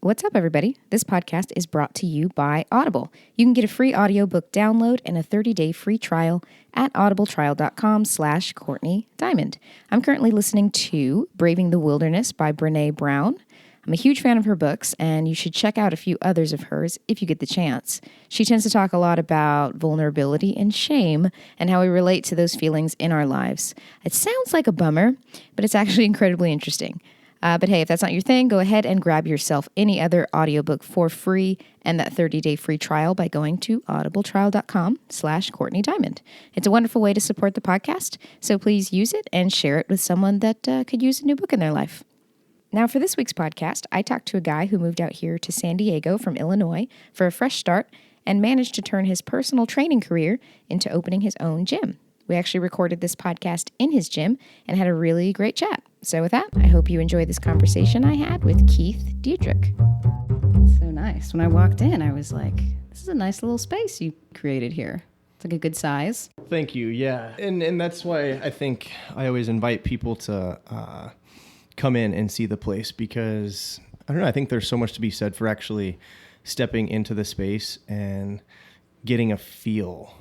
What's up, everybody? This podcast is brought to you by Audible. You can get a free audiobook download and a 30-day free trial at audibletrial.com/Courtney Diamond. I'm currently listening to Braving the Wilderness by Brené Brown. I'm a huge fan of her books, and you should check out a few others of hers if you get the chance. She tends to talk a lot about vulnerability and shame and how we relate to those feelings in our lives. It sounds like a bummer, but it's actually incredibly interesting. But hey, if that's not your thing, go ahead and grab yourself any other audiobook for free and that 30-day free trial by going to audibletrial.com/Courtney Diamond. It's a wonderful way to support the podcast, so please use it and share it with someone that could use a new book in their life. Now, for this week's podcast, I talked to a guy who moved out here to San Diego from Illinois for a fresh start and managed to turn his personal training career into opening his own gym. We actually recorded this podcast in his gym and had a really great chat. So with that, I hope you enjoy this conversation I had with Keith Diedrich. So nice. When I walked in, I was like, this is a nice little space you created here. It's like a good size. Thank you. Yeah. And that's why I think I always invite people to come in and see the place because, I don't know, I think there's so much to be said for actually stepping into the space and getting a feel.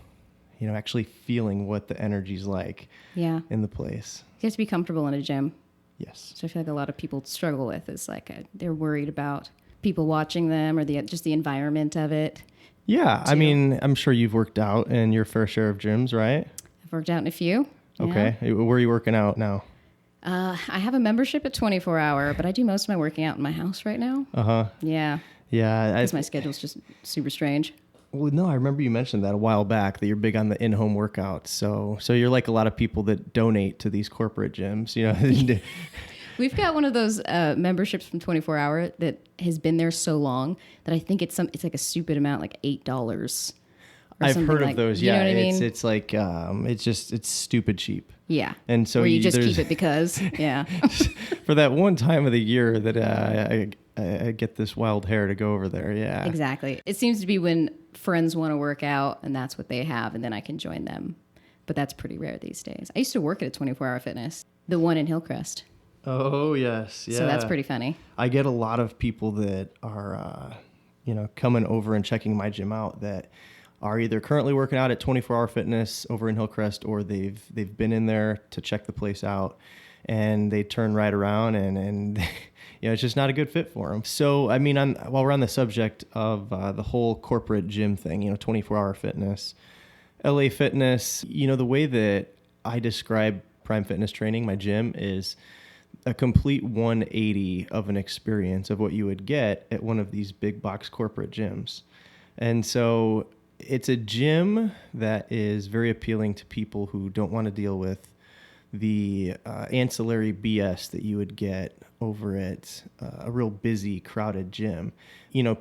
You know, actually feeling what the energy's like in the place. You have to be comfortable in a gym. Yes. So I feel like a lot of people struggle with is like they're worried about people watching them or just the environment of it. Yeah. Too. I mean, I'm sure you've worked out in your fair share of gyms, right? I've worked out in a few. Okay. Yeah. Where are you working out now? I have a membership at 24 Hour, but I do most of my working out in my house right now. Uh-huh. Yeah. Yeah. Because my schedule's just super strange. Well, no, I remember you mentioned that a while back that you're big on the in-home workouts. So you're like a lot of people that donate to these corporate gyms, you know. We've got one of those memberships from 24 Hour that has been there so long that I think it's like a stupid amount, like $8. I've heard of those. You yeah, know what I mean? It's like it's stupid cheap. Yeah. And so where you just keep it because for that one time of the year that I get this wild hair to go over there. Yeah. Exactly. It seems to be when friends want to work out and that's what they have, and then I can join them. But that's pretty rare these days. I used to work at a 24 Hour Fitness, the one in Hillcrest. Oh, yes. Yeah. So that's pretty funny. I get a lot of people that are, coming over and checking my gym out that are either currently working out at 24 Hour Fitness over in Hillcrest, or they've been in there to check the place out, and they turn right around and it's just not a good fit for them. So, I mean, while we're on the subject of the whole corporate gym thing, 24 Hour Fitness, LA Fitness, the way that I describe Prime Fitness Training, my gym, is a complete 180 of an experience of what you would get at one of these big box corporate gyms. And so it's a gym that is very appealing to people who don't want to deal with the ancillary BS that you would get over at a real busy, crowded gym.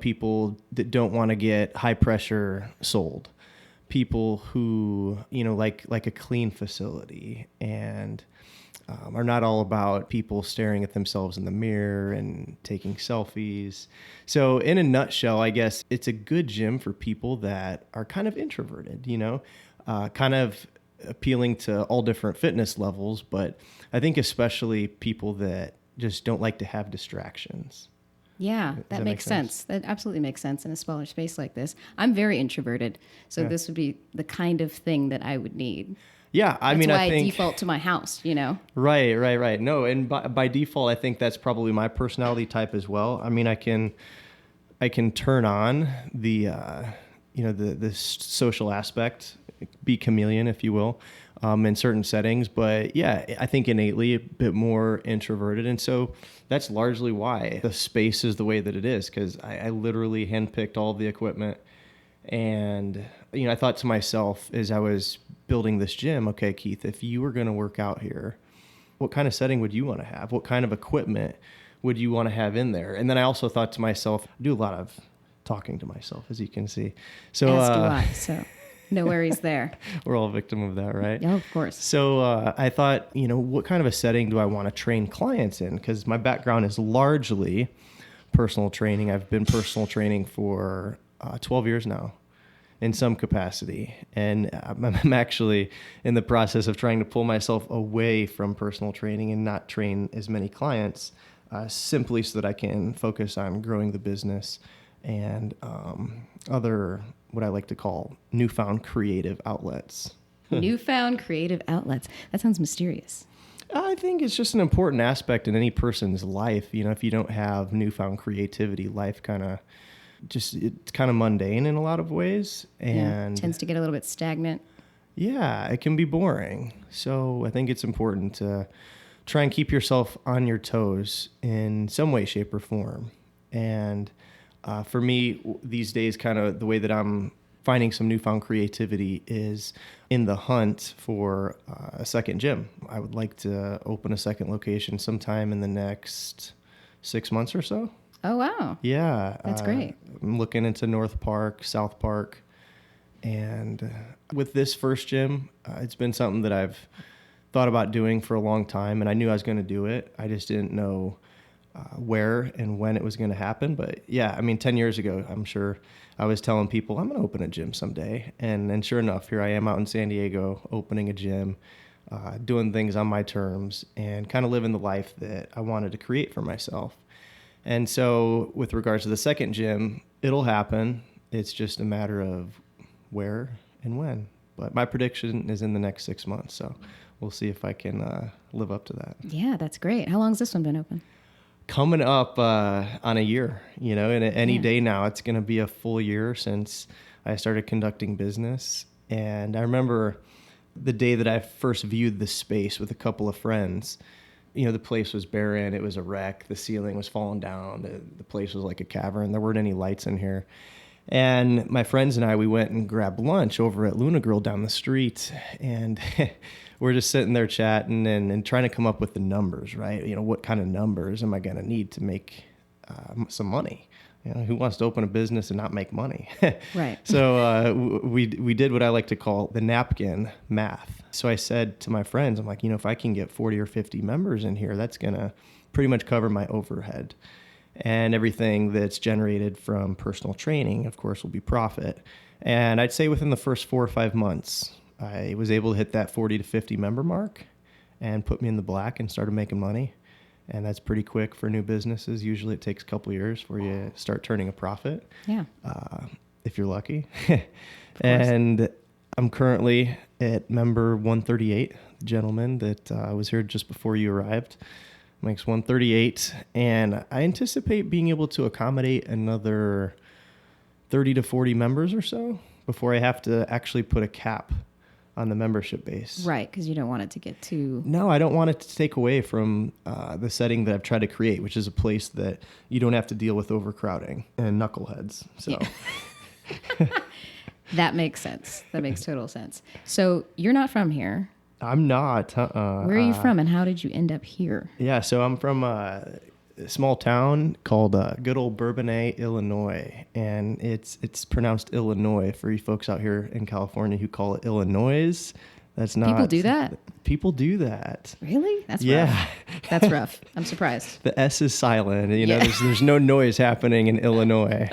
People that don't want to get high pressure sold. People who, like a clean facility and are not all about people staring at themselves in the mirror and taking selfies. So in a nutshell, I guess it's a good gym for people that are kind of introverted, kind of appealing to all different fitness levels. But I think especially people that just don't like to have distractions. Yeah, that makes sense. That absolutely makes sense in a smaller space like this. I'm very introverted, so this would be the kind of thing that I would need. Yeah, I think I default to my house, Right. No, and by default, I think that's probably my personality type as well. I mean, I can turn on the the social aspect, be chameleon, if you will, in certain settings. But yeah, I think innately a bit more introverted, and so that's largely why the space is the way that it is, because I literally handpicked all of the equipment. And, I thought to myself as I was building this gym, okay, Keith, if you were going to work out here, what kind of setting would you want to have? What kind of equipment would you want to have in there? And then I also thought to myself, I do a lot of talking to myself, as you can see. So, as do I, so no worries there. We're all a victim of that, right? Yeah, of course. So I thought, what kind of a setting do I want to train clients in? Because my background is largely personal training. I've been personal training for 12 years now in some capacity. And I'm actually in the process of trying to pull myself away from personal training and not train as many clients simply so that I can focus on growing the business and other, what I like to call newfound creative outlets. Newfound creative outlets. That sounds mysterious. I think it's just an important aspect in any person's life. If you don't have newfound creativity, life it's kind of mundane in a lot of ways. And tends to get a little bit stagnant. Yeah, it can be boring. So I think it's important to try and keep yourself on your toes in some way, shape, or form. And for me, these days, kind of the way that I'm finding some newfound creativity is in the hunt for a second gym. I would like to open a second location sometime in the next 6 months or so. Oh, wow. Yeah. That's great. I'm looking into North Park, South Park. And with this first gym, it's been something that I've thought about doing for a long time, and I knew I was going to do it. I just didn't know where and when it was going to happen. But yeah, 10 years ago, I'm sure I was telling people I'm going to open a gym someday. And sure enough, here I am out in San Diego opening a gym, doing things on my terms and kind of living the life that I wanted to create for myself. And so with regards to the second gym, it'll happen. It's just a matter of where and when. But my prediction is in the next 6 months. So we'll see if I can live up to that. Yeah, that's great. How long has this one been open? Coming up on a year, and any day now, it's going to be a full year since I started conducting business. And I remember the day that I first viewed the space with a couple of friends. The place was barren. It was a wreck. The ceiling was falling down. The place was like a cavern. There weren't any lights in here. And my friends and I, we went and grabbed lunch over at Luna Grill down the street. And we're just sitting there chatting and trying to come up with the numbers, right? What kind of numbers am I going to need to make some money? Who wants to open a business and not make money? Right. So we did what I like to call the napkin math. So I said to my friends, I'm like, if I can get 40 or 50 members in here, that's going to pretty much cover my overhead. And everything that's generated from personal training, of course, will be profit. And I'd say within the first 4 or 5 months, I was able to hit that 40 to 50 member mark and put me in the black and started making money. And that's pretty quick for new businesses. Usually it takes a couple of years before you start turning a profit. Yeah. If you're lucky. And I'm currently at member 138, the gentleman that was here just before you arrived. Makes 138, and I anticipate being able to accommodate another 30 to 40 members or so before I have to actually put a cap on the membership base. Right, because you don't want it to get too... No, I don't want it to take away from the setting that I've tried to create, which is a place that you don't have to deal with overcrowding and knuckleheads. So yeah. That makes sense. That makes total sense. So you're not from here. I'm not. Where are you from, and how did you end up here? Yeah, so I'm from a small town called good old Bourbonnais, Illinois, and it's pronounced Illinois for you folks out here in California who call it Illinois. That's not... People do that? People do that. Really? That's rough. Yeah. That's rough. I'm surprised. The S is silent. There's no noise happening in Illinois.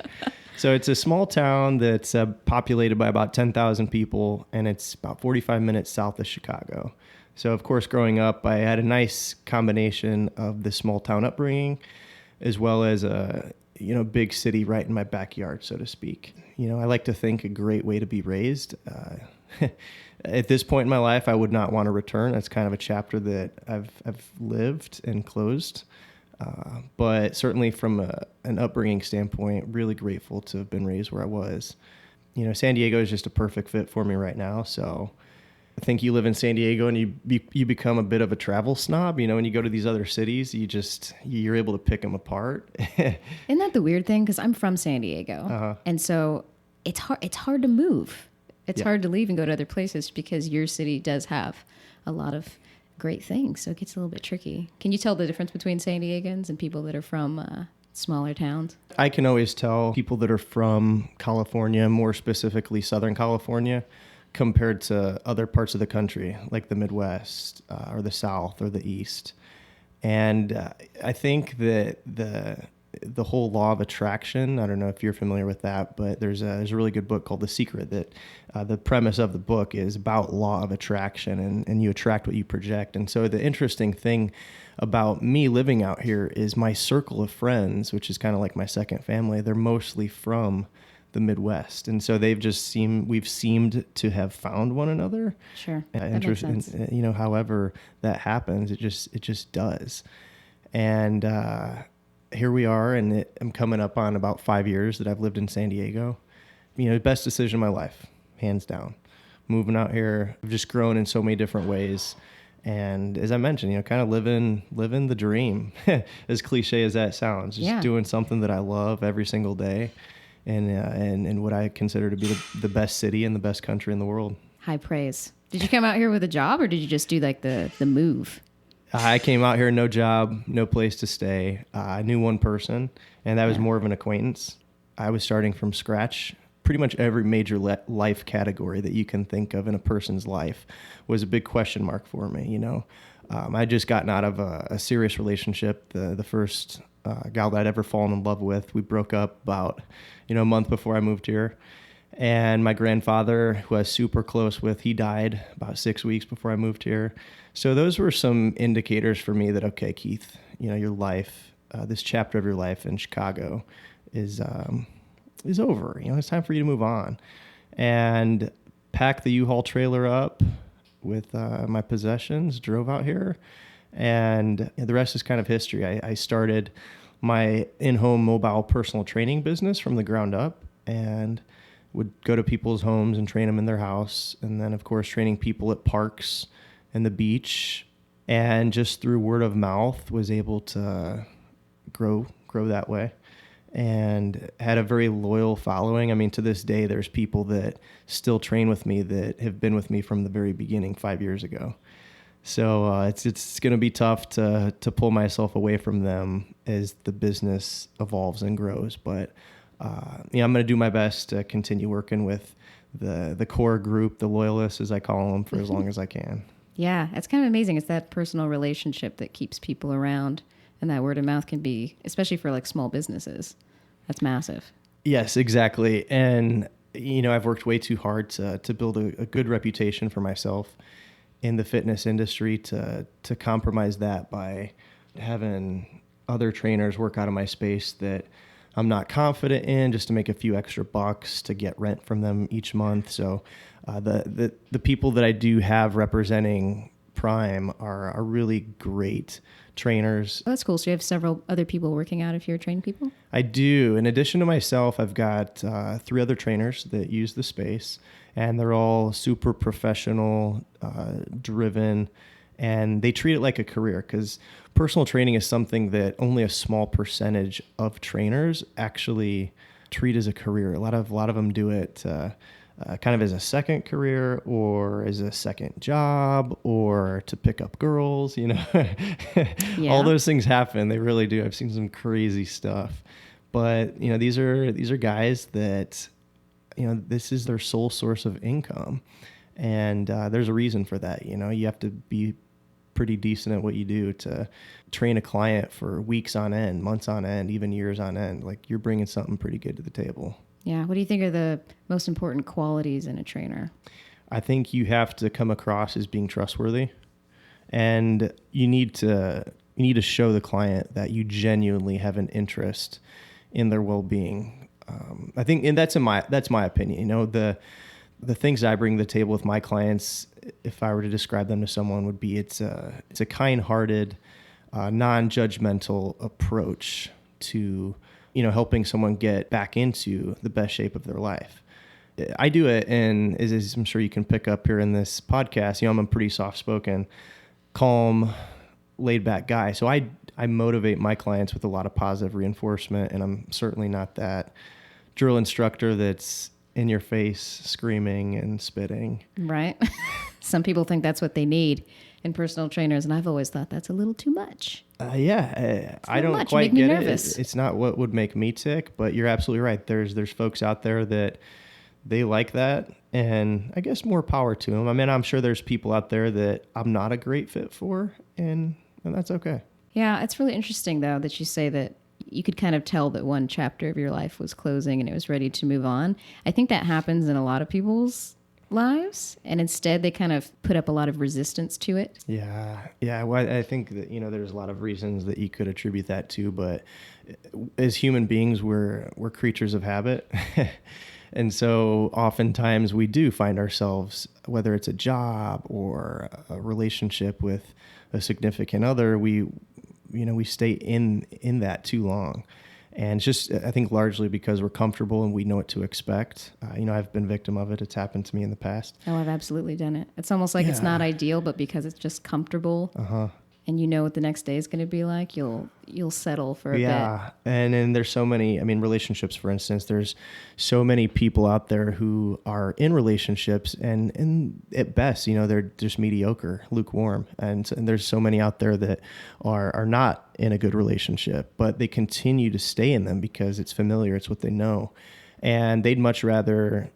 So it's a small town that's populated by about 10,000 people, and it's about 45 minutes south of Chicago. So, of course, growing up, I had a nice combination of the small town upbringing as well as a big city right in my backyard, so to speak. I like to think a great way to be raised. At this point in my life, I would not want to return. That's kind of a chapter that I've lived and closed. But certainly from an upbringing standpoint, really grateful to have been raised where I was. San Diego is just a perfect fit for me right now. So I think you live in San Diego and you become a bit of a travel snob. When you go to these other cities, you're able to pick them apart. Isn't that the weird thing? Because I'm from San Diego. Uh-huh. And so it's hard to move. It's hard to leave and go to other places because your city does have a lot of great things, so it gets a little bit tricky. Can you tell the difference between San Diegans and people that are from smaller towns? I can always tell people that are from California, more specifically Southern California, compared to other parts of the country, like the Midwest or the South or the East. And I think that the whole law of attraction, I don't know if you're familiar with that, but there's a really good book called The Secret that the premise of the book is about law of attraction and you attract what you project. And so the interesting thing about me living out here is my circle of friends, which is kind of like my second family. They're mostly from the Midwest. And so we've seemed to have found one another. Sure. That makes sense. However that happens, it just does. And here we are, and I'm coming up on about 5 years that I've lived in San Diego. Best decision of my life, hands down. Moving out here, I've just grown in so many different ways. And as I mentioned, kind of living the dream, as cliche as that sounds, just doing something that I love every single day. And what I consider to be the best city and the best country in the world. High praise. Did you come out here with a job, or did you just do like the move? I came out here, no job, no place to stay. I knew one person, and that was more of an acquaintance. I was starting from scratch. Pretty much every major life category that you can think of in a person's life was a big question mark for me. I'd just gotten out of a serious relationship. The first gal that I'd ever fallen in love with, we broke up about a month before I moved here. And my grandfather, who I was super close with, he died about 6 weeks before I moved here. So those were some indicators for me that, okay, Keith, your life, this chapter of your life in Chicago is over. It's time for you to move on. And packed the U-Haul trailer up with my possessions, drove out here, and the rest is kind of history. I started my in-home mobile personal training business from the ground up, and would go to people's homes and train them in their house. And then, of course, training people at parks and the beach. And just through word of mouth was able to grow that way. And had a very loyal following. I mean, to this day, there's people that still train with me that have been with me from the very beginning 5 years ago. So it's going to be tough to pull myself away from them as the business evolves and grows. But I'm going to do my best to continue working with the core group, the loyalists, as I call them, for as long as I can. Yeah, it's kind of amazing. It's that personal relationship that keeps people around. And that word of mouth can be, especially for like small businesses, that's massive. Yes, exactly. And, I've worked way too hard to build a good reputation for myself in the fitness industry to compromise that by having other trainers work out of my space that I'm not confident in, just to make a few extra bucks to get rent from them each month. So the people that I do have representing Prime are really great trainers. Oh, that's cool. So you have several other people working out of here training people? I do. In addition to myself, I've got 3 other trainers that use the space, and they're all super professional, driven, and they treat it like a career, because personal training is something that only a small percentage of trainers actually treat as a career. A lot of them do it kind of as a second career or as a second job or to pick up girls, Yeah. All those things happen. They really do. I've seen some crazy stuff, but these are guys that, this is their sole source of income. And there's a reason for that. You have to be pretty decent at what you do to train a client for weeks on end, months on end, even years on end. Like, you're bringing something pretty good to the table. Yeah. What do you think are the most important qualities in a trainer? I think you have to come across as being trustworthy, and you need to show the client that you genuinely have an interest in their well-being. I think, and that's my opinion. The things I bring to the table with my clients, if I were to describe them to someone, would be it's a kind-hearted, non-judgmental approach to helping someone get back into the best shape of their life. I do it, and as I'm sure you can pick up here in this podcast, I'm a pretty soft-spoken, calm, laid-back guy. So I motivate my clients with a lot of positive reinforcement, and I'm certainly not that drill instructor that's in your face screaming and spitting. Right. Some people think that's what they need in personal trainers, and I've always thought that's a little too much. I don't quite get it. It's not what would make me tick, but you're absolutely right. There's folks out there that they like that, and I guess more power to them. I mean, I'm sure there's people out there that I'm not a great fit for, and that's okay. Yeah, it's really interesting, though, that you say that you could kind of tell that one chapter of your life was closing and it was ready to move on. I think that happens in a lot of people's lives, and instead they kind of put up a lot of resistance to it? Yeah. Yeah. Well, I think that, there's a lot of reasons that you could attribute that to, but as human beings, we're creatures of habit. And so oftentimes we do find ourselves, whether it's a job or a relationship with a significant other, we stay in that too long. And it's just, I think, largely because we're comfortable and we know what to expect. I've been victim of it. It's happened to me in the past. Oh, I've absolutely done it. It's almost like it's not ideal, but because it's just comfortable, and you know what the next day is going to be like, you'll settle for a bit. Yeah, and then there's so many, relationships, for instance, there's so many people out there who are in relationships and at best, they're just mediocre, lukewarm. And there's so many out there that are not in a good relationship, but they continue to stay in them because it's familiar, it's what they know. And they'd much rather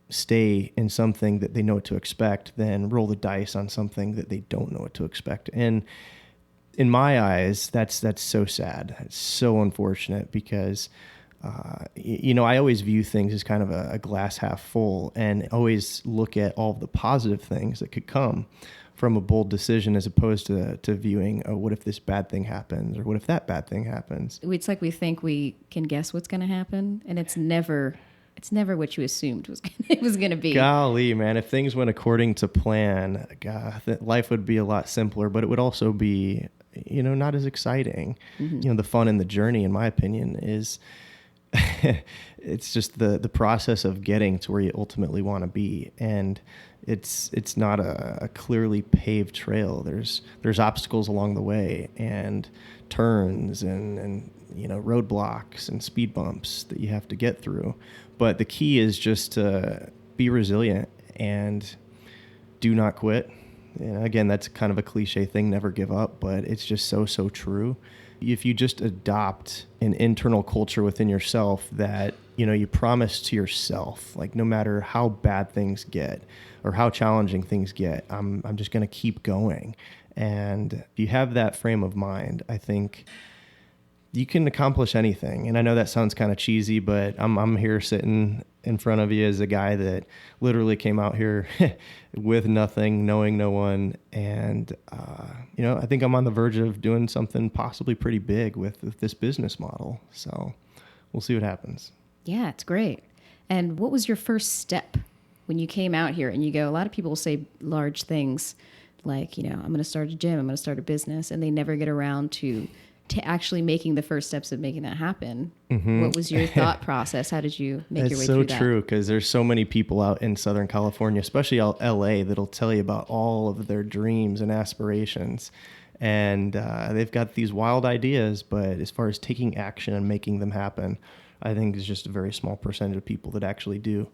stay in something that they know what to expect than roll the dice on something that they don't know what to expect. And in my eyes, that's so sad. It's so unfortunate because, I always view things as kind of a glass half full and always look at all of the positive things that could come from a bold decision as opposed to viewing, oh, what if this bad thing happens or what if that bad thing happens? It's like we think we can guess what's going to happen, and it's never what you assumed it was going to be. Golly, man, if things went according to plan, God, life would be a lot simpler, but it would also be, not as exciting. Mm-hmm. The fun in the journey, in my opinion, is it's just the process of getting to where you ultimately want to be. And it's not a clearly paved trail. There's obstacles along the way and turns and roadblocks and speed bumps that you have to get through. But the key is just to be resilient and do not quit. Again, that's kind of a cliche thing, never give up, but it's just so true. If you just adopt an internal culture within yourself that, you promise to yourself, like no matter how bad things get or how challenging things get, I'm just going to keep going. And if you have that frame of mind, I think you can accomplish anything. And I know that sounds kind of cheesy, but I'm here sitting in front of you as a guy that literally came out here with nothing, knowing no one. And, I think I'm on the verge of doing something possibly pretty big with this business model. So we'll see what happens. Yeah, it's great. And what was your first step when you came out here? And you go, a lot of people say large things like, I'm going to start a gym, I'm going to start a business, and they never get around to actually making the first steps of making that happen. Mm-hmm. What was your thought process? How did you make your way through that? It's so true, because there's so many people out in Southern California, especially LA, that'll tell you about all of their dreams and aspirations. And they've got these wild ideas, but as far as taking action and making them happen, I think is just a very small percentage of people that actually do.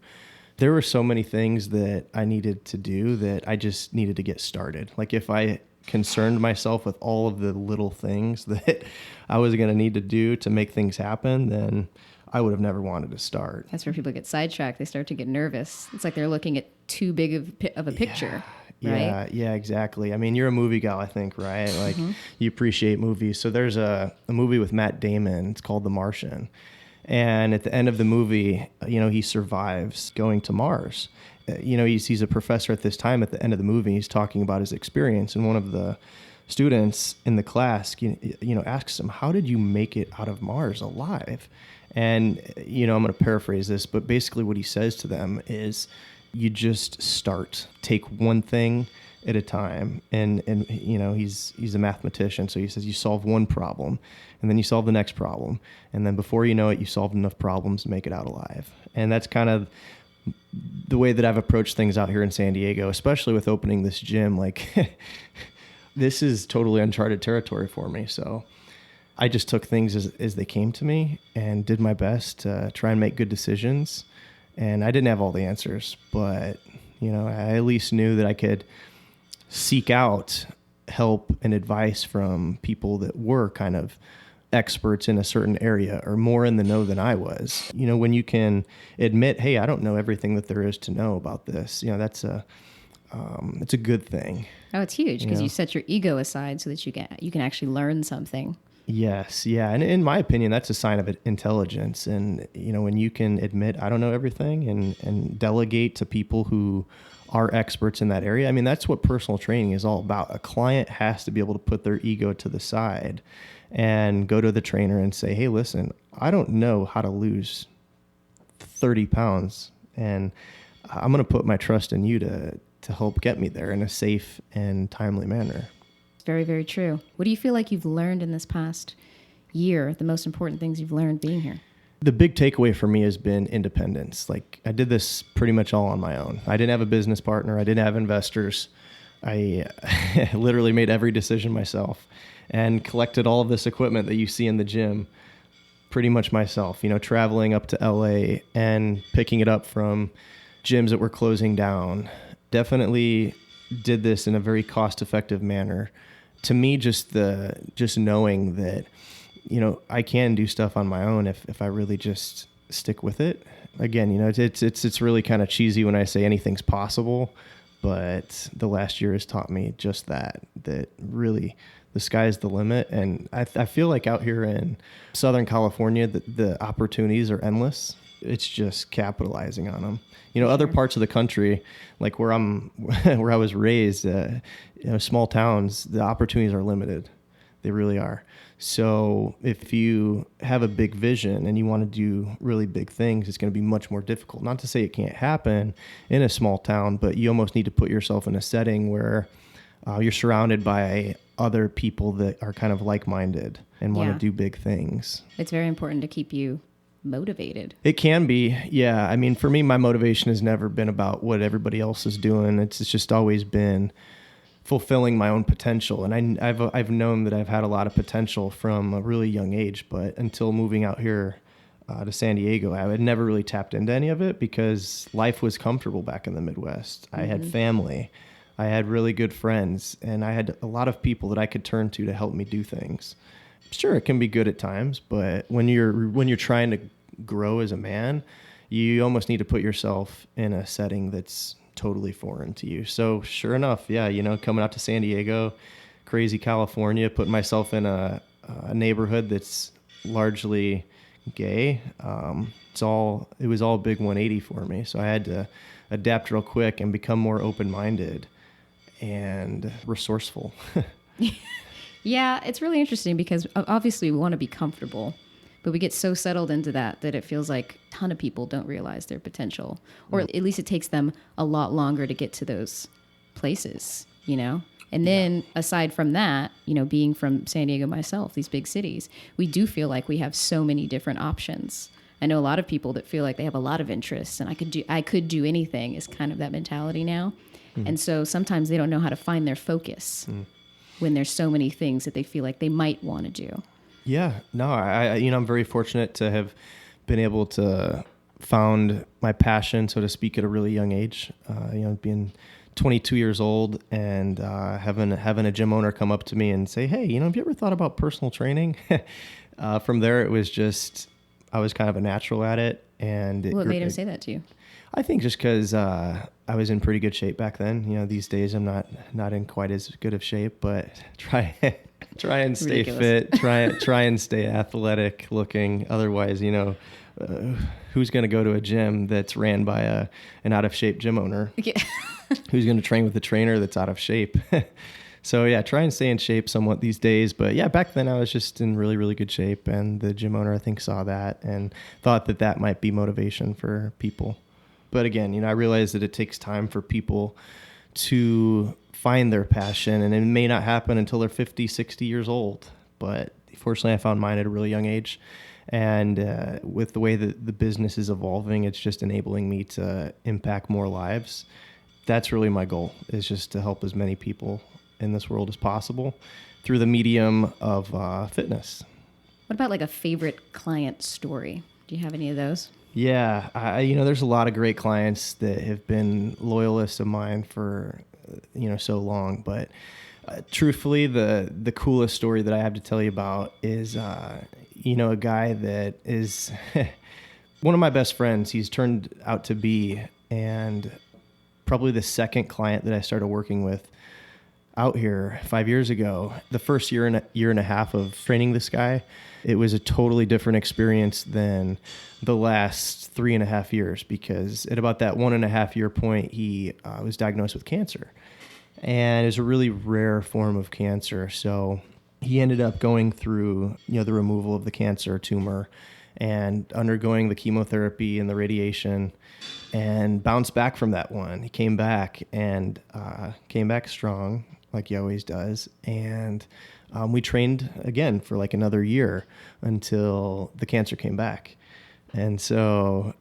There were so many things that I needed to do that I just needed to get started. Like if I concerned myself with all of the little things that I was going to need to do to make things happen, then I would have never wanted to start. That's where people get sidetracked. They start to get nervous. It's like they're looking at too big of a picture. Right? Yeah, exactly. I mean, you're a movie gal, I think, right? Like you appreciate movies. So there's a movie with Matt Damon. It's called The Martian. And at the end of the movie, he survives going to Mars. He's a professor at this time. At the end of the movie, he's talking about his experience, and one of the students in the class, asks him, "How did you make it out of Mars alive?" And I'm going to paraphrase this, but basically what he says to them is, "You just start. Take one thing at a time." And he's a mathematician, so he says you solve one problem, and then you solve the next problem, and then before you know it, you solved enough problems to make it out alive. And that's kind of the way that I've approached things out here in San Diego, especially with opening this gym. Like this is totally uncharted territory for me. So I just took things as they came to me and did my best to try and make good decisions. And I didn't have all the answers, but I at least knew that I could seek out help and advice from people that were kind of experts in a certain area or more in the know than I was. When you can admit, hey, I don't know everything that there is to know about this, that's it's a good thing. Oh, it's huge because you set your ego aside so that you can actually learn something. Yes. Yeah. And in my opinion, that's a sign of intelligence. And, when you can admit, I don't know everything and delegate to people who are experts in that area. I mean, that's what personal training is all about. A client has to be able to put their ego to the side and go to the trainer and say, hey, listen, I don't know how to lose 30 pounds. And I'm going to put my trust in you to help get me there in a safe and timely manner. Very, very true. What do you feel like you've learned in this past year, the most important things you've learned being here? The big takeaway for me has been independence. Like, I did this pretty much all on my own. I didn't have a business partner. I didn't have investors. I literally made every decision myself and collected all of this equipment that you see in the gym pretty much myself, traveling up to LA and picking it up from gyms that were closing down. Definitely did this in a very cost-effective manner. To me, just knowing that, I can do stuff on my own if I really just stick with it. Again, it's really kind of cheesy when I say anything's possible, but the last year has taught me just that really the sky's the limit. And I feel like out here in Southern California, the opportunities are endless. It's just capitalizing on them. Other parts of the country, like where I was raised, small towns, the opportunities are limited. They really are. So if you have a big vision and you want to do really big things, it's going to be much more difficult. Not to say it can't happen in a small town, but you almost need to put yourself in a setting where you're surrounded by other people that are kind of like-minded and want to do big things. It's very important to keep you motivated. It can be. Yeah. I mean, for me, my motivation has never been about what everybody else is doing. It's just always been fulfilling my own potential. And I've known that I've had a lot of potential from a really young age, but until moving out here to San Diego, I had never really tapped into any of it because life was comfortable back in the Midwest. I had family, I had really good friends, and I had a lot of people that I could turn to help me do things. Sure, it can be good at times, but when you're trying to grow as a man, you almost need to put yourself in a setting that's totally foreign to you. So sure enough, yeah, coming out to San Diego, crazy California, putting myself in a neighborhood that's largely gay. It was all a big 180 for me. So I had to adapt real quick and become more open-minded and resourceful. Yeah, it's really interesting because obviously we want to be comfortable, but we get so settled into that it feels like a ton of people don't realize their potential, or at least it takes them a lot longer to get to those places, And then aside from that, being from San Diego myself, these big cities, we do feel like we have so many different options. I know a lot of people that feel like they have a lot of interests and I could do anything is kind of that mentality now. Mm-hmm. And so sometimes they don't know how to find their focus when there's so many things that they feel like they might want to do. Yeah, no, I'm very fortunate to have been able to found my passion, so to speak, at a really young age. Being 22 years old and having a gym owner come up to me and say, hey, have you ever thought about personal training? From there, it was just, I was kind of a natural at it. And what made him say that to you? I think just because I was in pretty good shape back then. These days I'm not in quite as good of shape, but try and stay fit, try and stay athletic looking. Otherwise, who's going to go to a gym that's ran by an out of shape gym owner? Yeah. Who's going to train with a trainer that's out of shape? So yeah, try and stay in shape somewhat these days. But yeah, back then I was just in really, really good shape, and the gym owner I think saw that and thought that might be motivation for people. But again, I realize that it takes time for people to find their passion, and it may not happen until they're 50, 60 years old. But fortunately, I found mine at a really young age. And with the way that the business is evolving, it's just enabling me to impact more lives. That's really my goal, is just to help as many people in this world as possible through the medium of fitness. What about like a favorite client story? Do you have any of those? Yeah, there's a lot of great clients that have been loyalists of mine for, so long. But truthfully, the coolest story that I have to tell you about is, a guy that is one of my best friends. He's turned out to be, and probably the second client that I started working with. out here 5 years ago, the first year and a half of training this guy, it was a totally different experience than the last 3.5 years, because at about that 1.5 year point, he was diagnosed with cancer, and it's a really rare form of cancer. So he ended up going through, the removal of the cancer tumor and undergoing the chemotherapy and the radiation, and bounced back from that one. He came back and came back strong, like he always does. And we trained again for like another year until the cancer came back. And so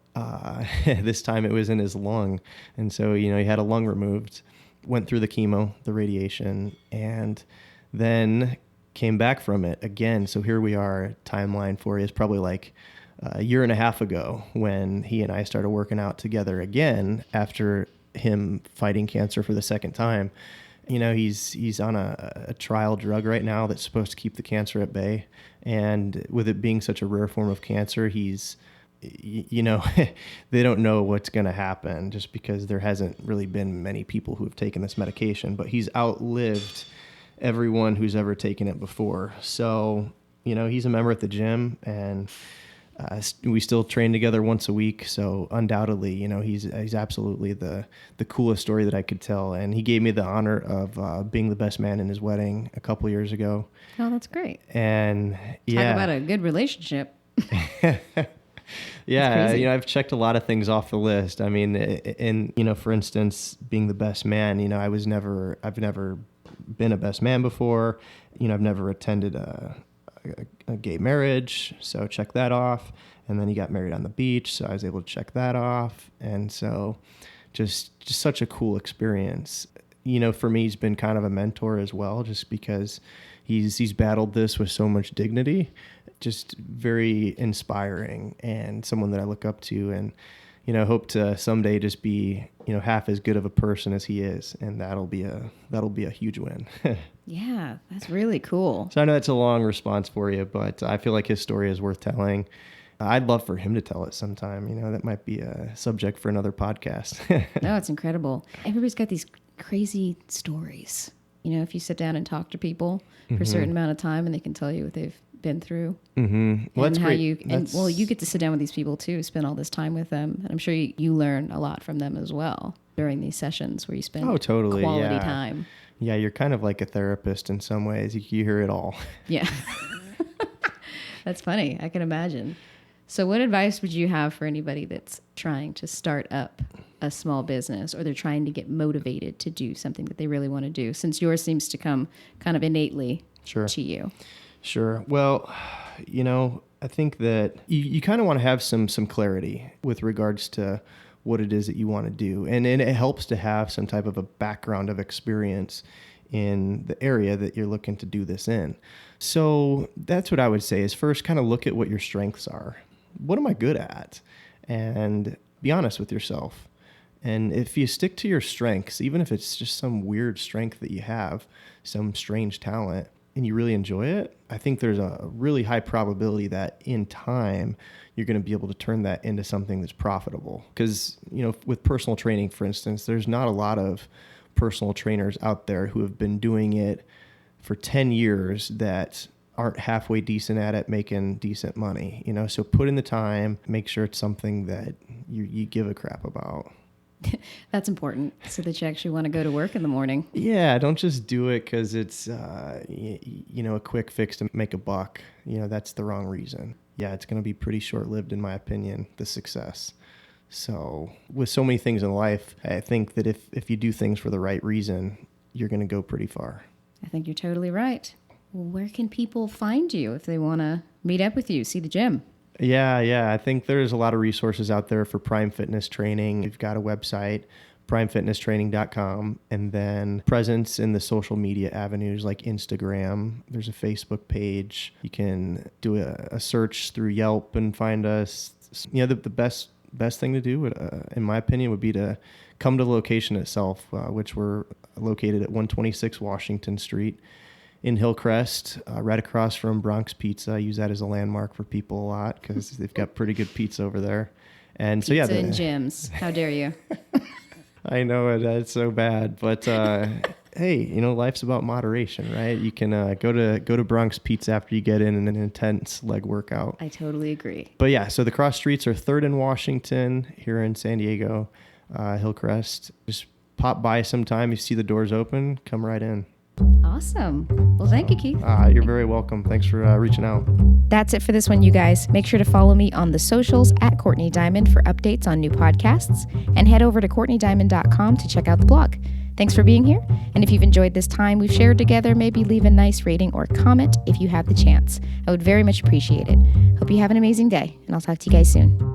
this time it was in his lung. And so, he had a lung removed, went through the chemo, the radiation, and then came back from it again. So here we are, timeline for you is probably like a year and a half ago when he and I started working out together again after him fighting cancer for the second time. He's on a trial drug right now that's supposed to keep the cancer at bay. And with it being such a rare form of cancer, he's, they don't know what's going to happen just because there hasn't really been many people who have taken this medication, but he's outlived everyone who's ever taken it before. So, he's a member at the gym, and we still train together once a week. So undoubtedly, he's absolutely the coolest story that I could tell. And he gave me the honor of being the best man in his wedding a couple years ago. Oh, that's great. And yeah, talk about a good relationship. Yeah, I've checked a lot of things off the list. I mean, for instance, being the best man, I've never been a best man before. I've never attended a gay marriage, so check that off. And then he got married on the beach, so I was able to check that off. And so just such a cool experience. For me, he's been kind of a mentor as well, just because he's battled this with so much dignity. Just very inspiring, and someone that I look up to, and hope to someday just be half as good of a person as he is, and that'll be a huge win. Yeah, that's really cool. So I know that's a long response for you, but I feel like his story is worth telling. I'd love for him to tell it sometime. That might be a subject for another podcast. No, it's incredible. Everybody's got these crazy stories. If you sit down and talk to people for a certain amount of time, and they can tell you what they've been through. Mm-hmm. Well, and that's how great. You get to sit down with these people too, spend all this time with them, and I'm sure you learn a lot from them as well during these sessions where you spend totally quality time. Yeah, you're kind of like a therapist in some ways. You hear it all. Yeah. That's funny. I can imagine. So what advice would you have for anybody that's trying to start up a small business, or they're trying to get motivated to do something that they really want to do, since yours seems to come kind of innately to you? Sure. Well, I think that you kind of want to have some clarity with regards to what it is that you want to do. And it helps to have some type of a background of experience in the area that you're looking to do this in. So that's what I would say is first kind of look at what your strengths are. What am I good at? And be honest with yourself. And if you stick to your strengths, even if it's just some weird strength that you have, some strange talent, and you really enjoy it, I think there's a really high probability that in time, you're going to be able to turn that into something that's profitable. Because, with personal training, for instance, there's not a lot of personal trainers out there who have been doing it for 10 years that aren't halfway decent at it, making decent money. So put in the time, make sure it's something that you give a crap about. That's important, so that you actually want to go to work in the morning. Yeah, don't just do it because it's a quick fix to make a buck. That's the wrong reason. Yeah, it's going to be pretty short-lived, in my opinion, the success. So with so many things in life, I think that if you do things for the right reason, you're going to go pretty far. I think you're totally right. Well, where can people find you if they want to meet up with you, see the gym? Yeah. I think there's a lot of resources out there for Prime Fitness Training. We've got a website, primefitnesstraining.com, and then presence in the social media avenues like Instagram. There's a Facebook page. You can do a search through Yelp and find us. The best thing to do, in my opinion, would be to come to the location itself, which we're located at 126 Washington Street in Hillcrest, right across from Bronx Pizza. I use that as a landmark for people a lot because they've got pretty good pizza over there. And pizza and gyms. How dare you? I know it. It's so bad. But hey, life's about moderation, right? You can go to Bronx Pizza after you get in an intense leg workout. I totally agree. But yeah, so the cross streets are 3rd and Washington here in San Diego, Hillcrest. Just pop by sometime. You see the doors open, come right in. Awesome. Well, thank you, Keith. You're very welcome. Thanks for reaching out. That's it for this one, you guys. Make sure to follow me on the socials at Courtney Diamond for updates on new podcasts, and head over to CourtneyDiamond.com to check out the blog. Thanks for being here. And if you've enjoyed this time we've shared together, maybe leave a nice rating or comment if you have the chance. I would very much appreciate it. Hope you have an amazing day, and I'll talk to you guys soon.